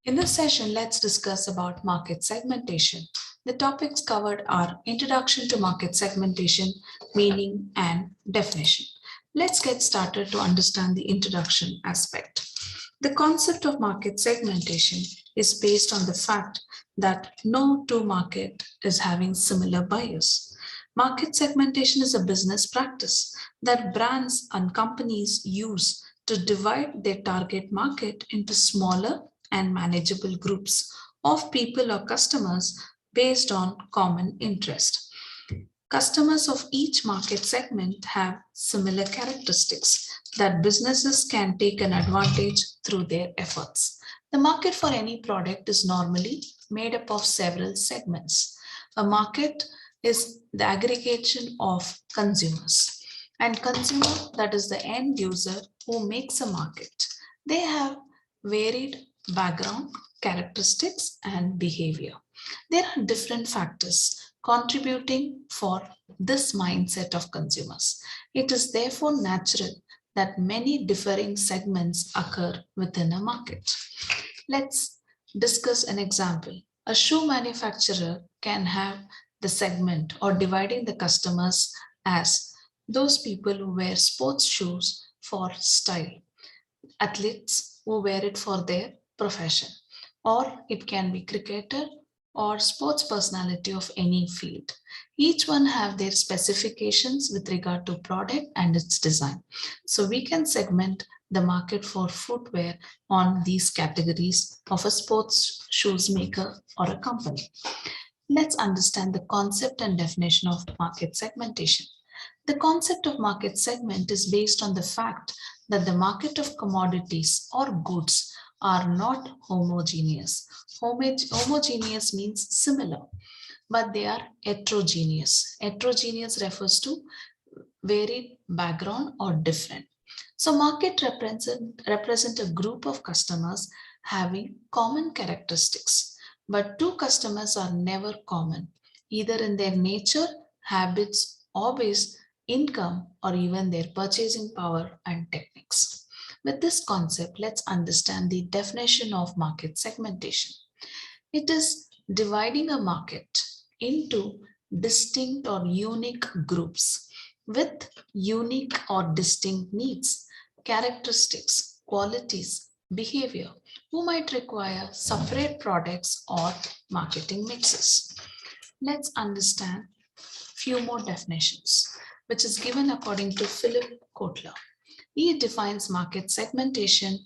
In this session, let's discuss about market segmentation. The topics covered are introduction to market segmentation, meaning and definition. Let's get started to understand the introduction aspect. The concept of market segmentation is based on the fact that no two market is having similar buyers. Market segmentation is a business practice that brands and companies use to divide their target market into smaller and manageable groups of people or customers based on common interest. Customers of each market segment have similar characteristics that businesses can take an advantage through their efforts. The market for any product is normally made up of several segments. A market is the aggregation of consumers, and consumer, that is the end user who makes a market. They have varied background, characteristics, and behavior. There are different factors contributing for this mindset of consumers. It is therefore natural that many differing segments occur within a market. Let's discuss an example. A shoe manufacturer can have the segment or dividing the customers as those people who wear sports shoes for style, athletes who wear it for their profession, or it can be cricketer or sports personality of any field. Each one have their specifications with regard to product and its design. So we can segment the market for footwear on these categories of a sports shoes maker or a company. Let's understand the concept and definition of market segmentation. The concept of market segment is based on the fact that the market of commodities or goods are not homogeneous. Homogeneous means similar, but they are heterogeneous. Heterogeneous refers to varied background or different. So market represent a group of customers having common characteristics, but two customers are never common, either in their nature, habits, hobbies, income, or even their purchasing power and techniques. With this concept, let's understand the definition of market segmentation. It is dividing a market into distinct or unique groups with unique or distinct needs, characteristics, qualities, behavior, who might require separate products or marketing mixes. Let's understand few more definitions, which is given according to Philip Kotler. He defines market segmentation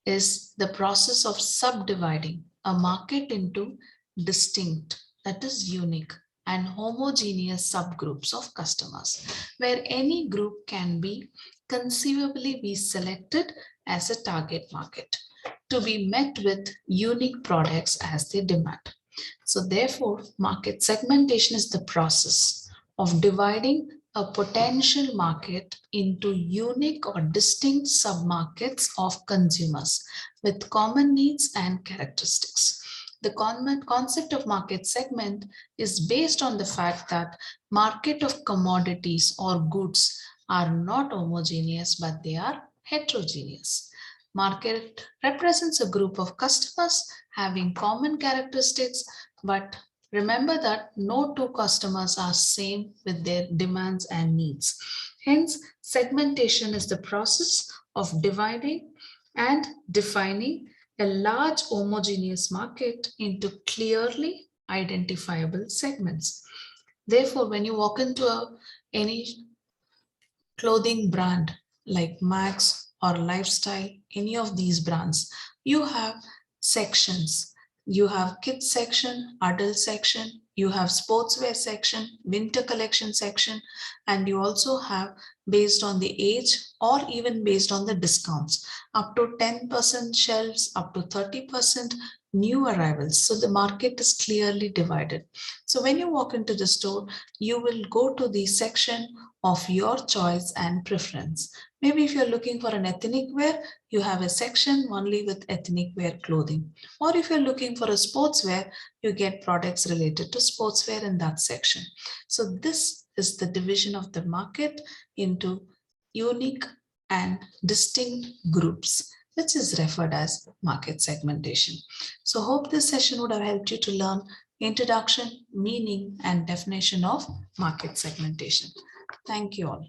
is the process of subdividing a market into distinct, that is unique, and homogeneous subgroups of customers, where any group can be conceivably be selected as a target market to be met with unique products as they demand. So therefore, market segmentation is the process of dividing a potential market into unique or distinct submarkets of consumers with common needs and characteristics. The concept of market segment is based on the fact that market of commodities or goods are not homogeneous, but they are heterogeneous. Market represents a group of customers having common characteristics, but remember that no two customers are same with their demands and needs. Hence, segmentation is the process of dividing and defining a large homogeneous market into clearly identifiable segments. Therefore, when you walk into any clothing brand like Max or Lifestyle, any of these brands, you have sections. You have kids section, adult section, you have sportswear section, winter collection section, and you also have based on the age or even based on the discounts, up to 10% shelves, up to 30% new arrivals. So the market is clearly divided. So when you walk into the store, you will go to the section of your choice and preference. Maybe if you're looking for an ethnic wear, you have a section only with ethnic wear clothing. Or if you're looking for a sportswear, you get products related to sportswear in that section. So this is the division of the market into unique and distinct groups. which is referred as market segmentation. So hope this session would have helped you to learn introduction, meaning, and definition of market segmentation. Thank you all.